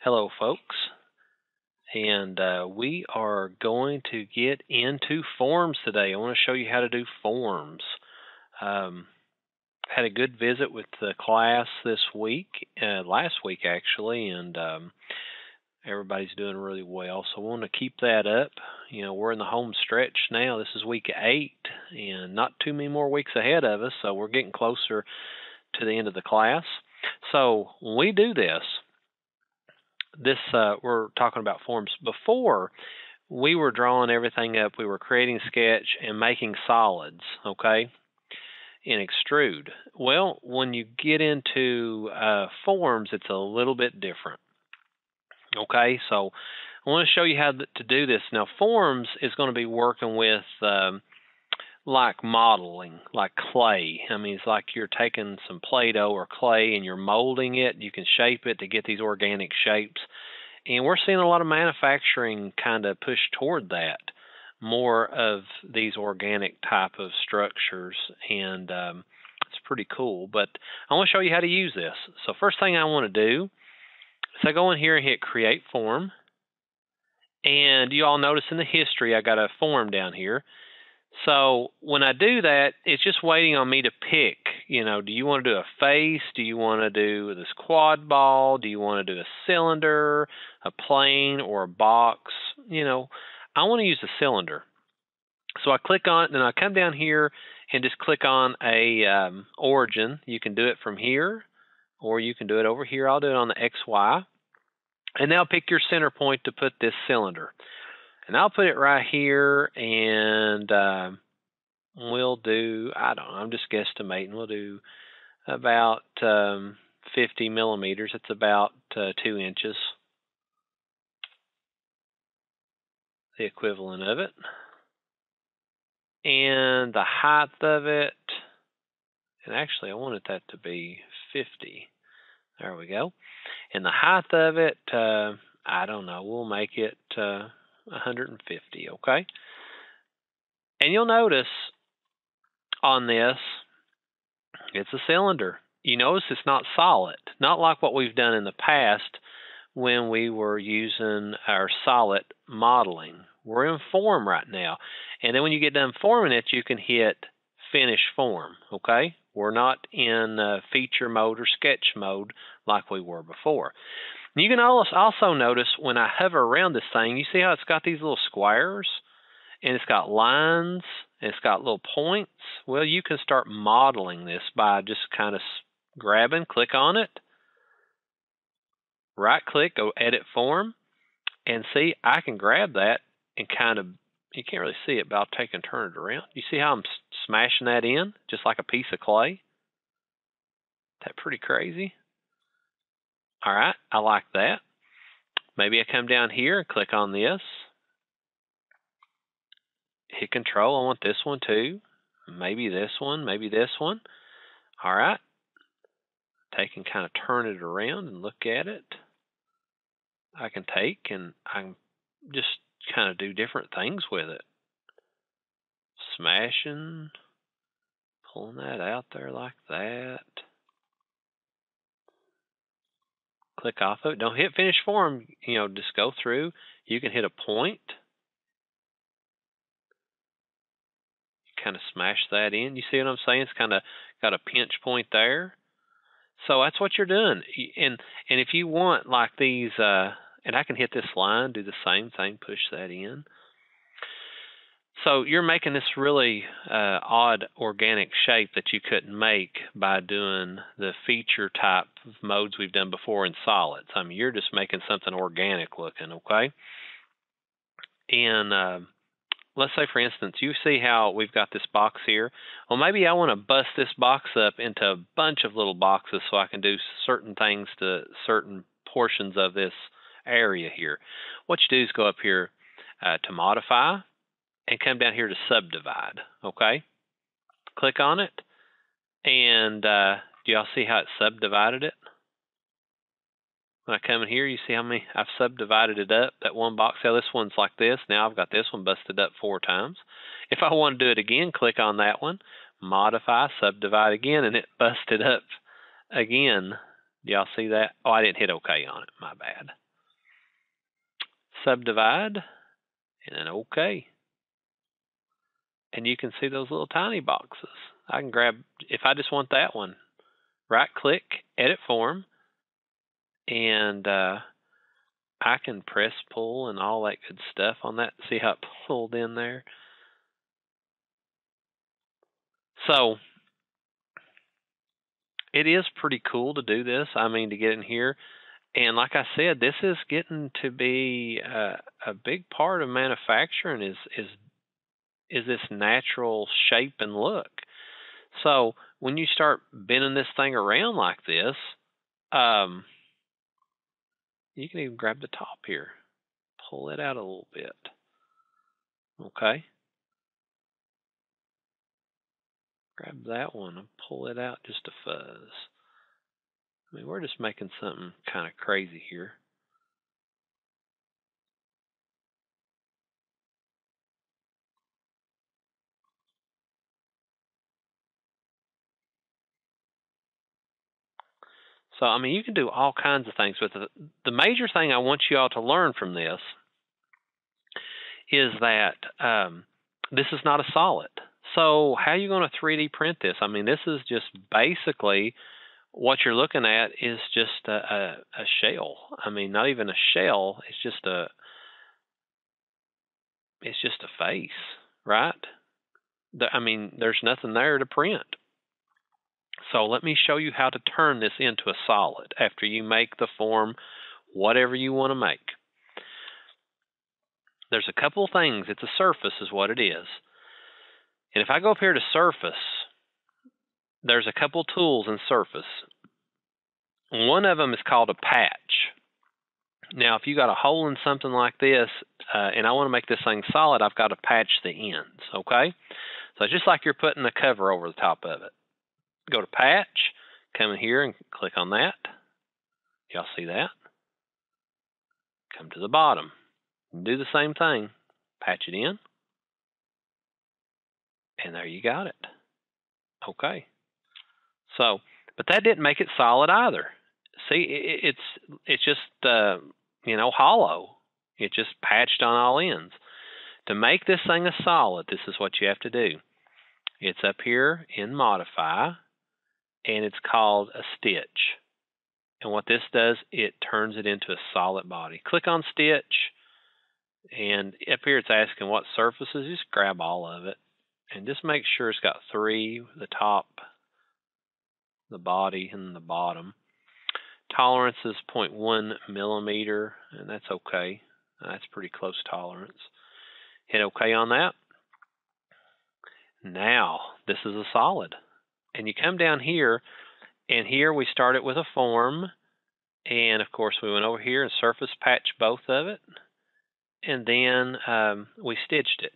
Hello, folks, and we are going to get into forms today. I want to show you how to do forms. Had a good visit with the class this week, last week actually, and everybody's doing really well. So I want to keep that up. You know, we're in the home stretch now. This is week 8, and not too many more weeks ahead of us, so we're getting closer to the end of the class. So when we do this, we're talking about forms. Before, we were drawing everything up. We were creating sketch and making solids, okay, in extrude. Well, when you get into forms, it's a little bit different. Okay, so I want to show you how to do this. Now, forms is going to be working with like modeling, like clay. I mean, it's like you're taking some Play-Doh or clay and you're molding it. You can shape it to get these organic shapes. And we're seeing a lot of manufacturing kind of push toward that, more of these organic type of structures. And it's pretty cool. But I want to show you how to use this. So first thing I want to do is I go in here and hit Create Form. And you all notice in the history I got a form down here. So when I do that, it's just waiting on me to pick, you know, do you want to do a face? Do you want to do this quad ball? Do you want to do a cylinder, a plane, or a box? You know, I want to use a cylinder. So I click on it, and I come down here and just click on a origin. You can do it from here, or you can do it over here. I'll do it on the XY. And now pick your center point to put this cylinder. And I'll put it right here, and we'll do, I don't know, I'm just guesstimating, we'll do about 50 millimeters. It's about 2 inches, the equivalent of it. And the height of it, and actually I wanted that to be 50. There we go. And the height of it, I don't know, we'll make it 150, okay? And you'll notice on this, it's a cylinder. You notice it's not solid, not like what we've done in the past when we were using our solid modeling. We're in form right now. And then when you get done forming it, you can hit Finish Form, okay? We're not in feature mode or sketch mode like we were before. You can also notice when I hover around this thing, you see how it's got these little squares, and it's got lines, and it's got little points. Well, you can start modeling this by just kind of grabbing, click on it, right-click, go Edit Form, and see, I can grab that and kind of, you can't really see it, but I'll take and turn it around. You see how I'm smashing that in, just like a piece of clay? Is that pretty crazy? All right, I like that. Maybe I come down here and click on this. Hit Control. I want this one too. Maybe this one. Maybe this one. All right. Take and kind of turn it around and look at it. I can take and I can just kind of do different things with it. Smashing. Pulling that out there like that. Click off of it. Don't hit Finish Form. You know, just go through. You can hit a point. Kind of smash that in. You see what I'm saying? It's kind of got a pinch point there. So that's what you're doing. And if you want like these, and I can hit this line, do the same thing, push that in. So you're making this really odd organic shape that you couldn't make by doing the feature type of modes we've done before in solids. I mean, you're just making something organic looking, okay? And let's say, for instance, you see how we've got this box here. Well, maybe I want to bust this box up into a bunch of little boxes so I can do certain things to certain portions of this area here. What you do is go up here to Modify, and come down here to Subdivide, okay? Click on it, and do y'all see how it subdivided it? When I come in here, you see how many I've subdivided it up, that one box. Now this one's like this. Now I've got this one busted up 4 times. If I want to do it again, click on that one, Modify, Subdivide again, and it busted up again. Do y'all see that? Oh, I didn't hit OK on it. My bad. subdivide, and then OK. And you can see those little tiny boxes. I can grab, if I just want that one, right-click, Edit Form, and I can press, pull, and all that good stuff on that. See how it pulled in there? So it is pretty cool to do this. I mean, to get in here. And like I said, this is getting to be a big part of manufacturing is this natural shape and look. So when you start bending this thing around like this, you can even grab the top here, pull it out a little bit. Okay. Grab that one and pull it out just a fuzz. I mean, we're just making something kind of crazy here. So, I mean, you can do all kinds of things with it. The major thing I want you all to learn from this is that this is not a solid. So how are you going to 3D print this? I mean, this is just basically what you're looking at is just a shell. I mean, not even a shell. It's just a face, right? I mean, there's nothing there to print. So let me show you how to turn this into a solid after you make the form, whatever you want to make. There's a couple things. It's a surface is what it is. And if I go up here to surface, there's a couple tools in surface. One of them is called a patch. Now, if you got a hole in something like this, and I want to make this thing solid, I've got to patch the ends, okay? So just like you're putting a cover over the top of it. Go to patch, come in here and click on that. Y'all see that? Come to the bottom. Do the same thing. Patch it in. And there you got it. Okay. So, but that didn't make it solid either. See, it's just hollow. It just patched on all ends. To make this thing a solid, this is what you have to do. It's up here in Modify, and it's called a stitch. And what this does, it turns it into a solid body. Click on stitch, and up here it's asking what surfaces. Just grab all of it, and just make sure it's got 3, the top, the body, and the bottom. Tolerance is 0.1 millimeter, and that's okay. That's pretty close tolerance. Hit OK on that. Now, this is a solid. And you come down here, and here we started with a form. And, of course, we went over here and surface patched both of it. And then we stitched it.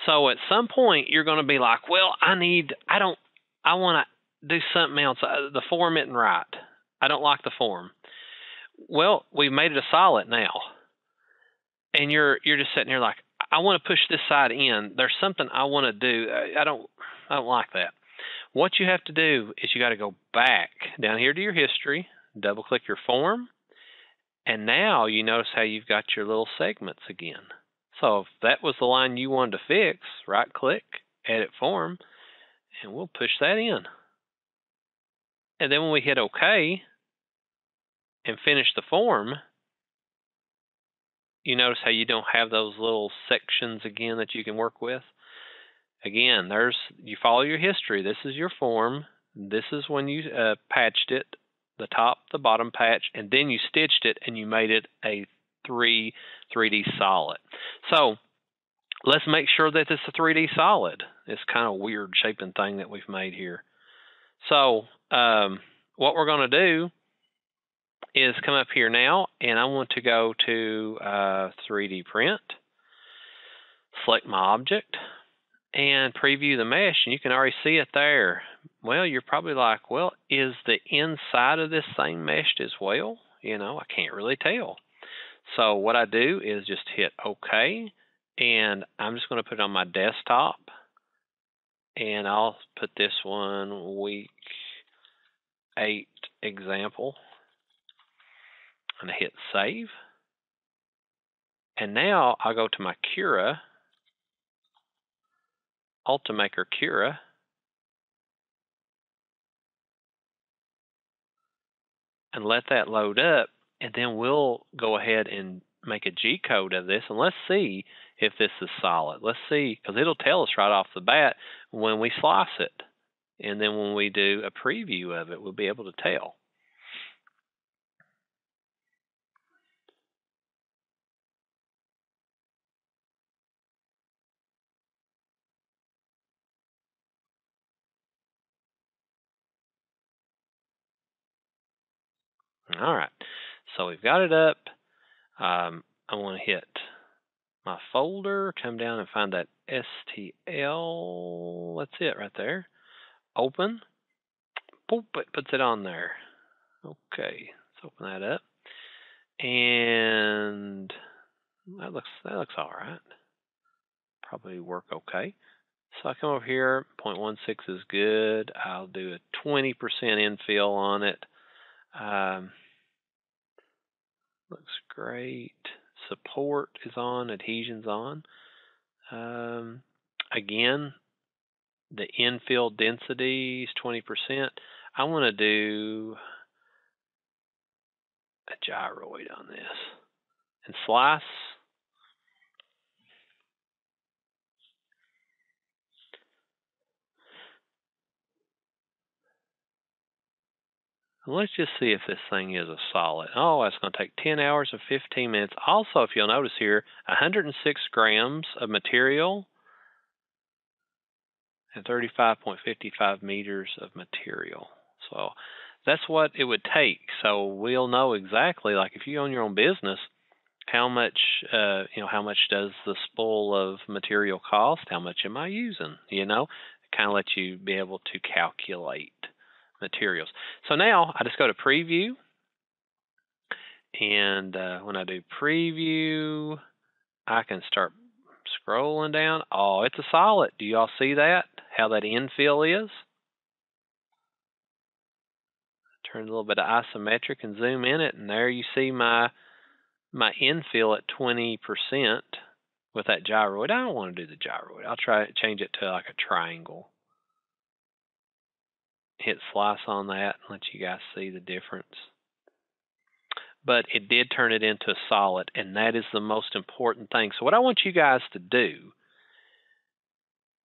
So at some point, you're going to be like, well, I want to do something else. The form isn't right. I don't like the form. Well, we've made it a solid now. And you're just sitting here like, I want to push this side in. There's something I want to do. I don't like that. What you have to do is you got to go back down here to your history, double click your form, and now you notice how you've got your little segments again. So if that was the line you wanted to fix, right click, edit form, and we'll push that in. And then when we hit OK and finish the form, you notice how you don't have those little sections again that you can work with. Again, you follow your history. This is your form. This is when you patched it, the top, the bottom patch, and then you stitched it and you made it a 3D solid. So let's make sure that it's a 3D solid. It's kind of a weird shaping thing that we've made here. So what we're going to do is come up here now, and I want to go to 3D print, select my object, and preview the mesh, and you can already see it there. Well, you're probably like, well, is the inside of this thing meshed as well? I can't really tell. So what I do is just hit OK, and I'm just going to put it on my desktop, and I'll put this one week 8 example. I'm going to hit save, And now I'll go to my Cura, Ultimaker Cura, and let that load up, and then we'll go ahead and make a G-code of this, and let's see if this is solid. Let's see, because it'll tell us right off the bat when we slice it. And then when we do a preview of it, we'll be able to tell. All right, so we've got it up. I want to hit my folder, come down and find that STL. That's it right there. Open. Boop, it puts it on there. Okay, let's open that up. And that looks all right. Probably work okay. So I come over here, 0.16 is good. I'll do a 20% infill on it. Looks great. Support is on, adhesion's on. Again, the infill density is 20%. I want to do a gyroid on this and slice. Let's just see if this thing is a solid. Oh, that's going to take 10 hours and 15 minutes. Also, if you'll notice here, 106 grams of material and 35.55 meters of material. So that's what it would take. So we'll know exactly, like if you own your own business, how much, how much does the spool of material cost? How much am I using? It kind of lets you be able to calculate materials. So now I just go to preview, and when I do preview, I can start scrolling down. Oh, it's a solid. Do y'all see that? How that infill is? Turn a little bit of isometric and zoom in it, and there you see my infill at 20% with that gyroid. I don't want to do the gyroid. I'll change it to like a triangle. Hit slice on that and let you guys see the difference. But it did turn it into a solid, and that is the most important thing. So what I want you guys to do,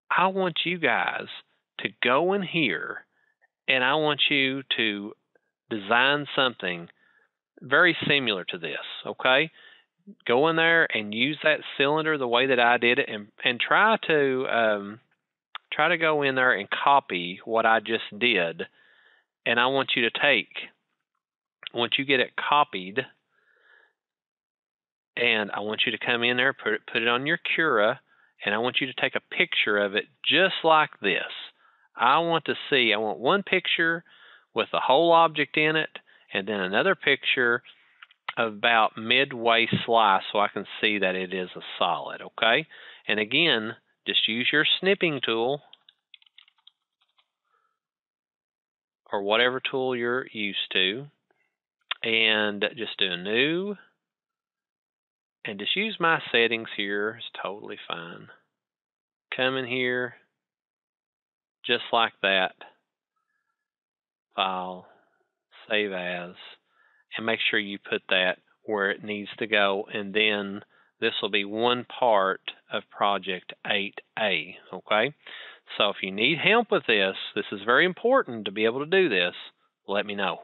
I want you guys to go in here, and I want you to design something very similar to this, okay? Go in there and use that cylinder the way that I did it, and try to go in there and copy what I just did. And I want you to take, once you get it copied, and I want you to come in there, put it on your Cura, and I want you to take a picture of it just like this. I want one picture with the whole object in it, and then another picture about midway slice so I can see that it is a solid, okay? And again, just use your snipping tool or whatever tool you're used to, and just do a new, and just use my settings here. It's totally fine. Come in here, just like that. File, save as, and make sure you put that where it needs to go, and then this will be one part of Project 8A, okay? So if you need help with this, this is very important to be able to do this, let me know.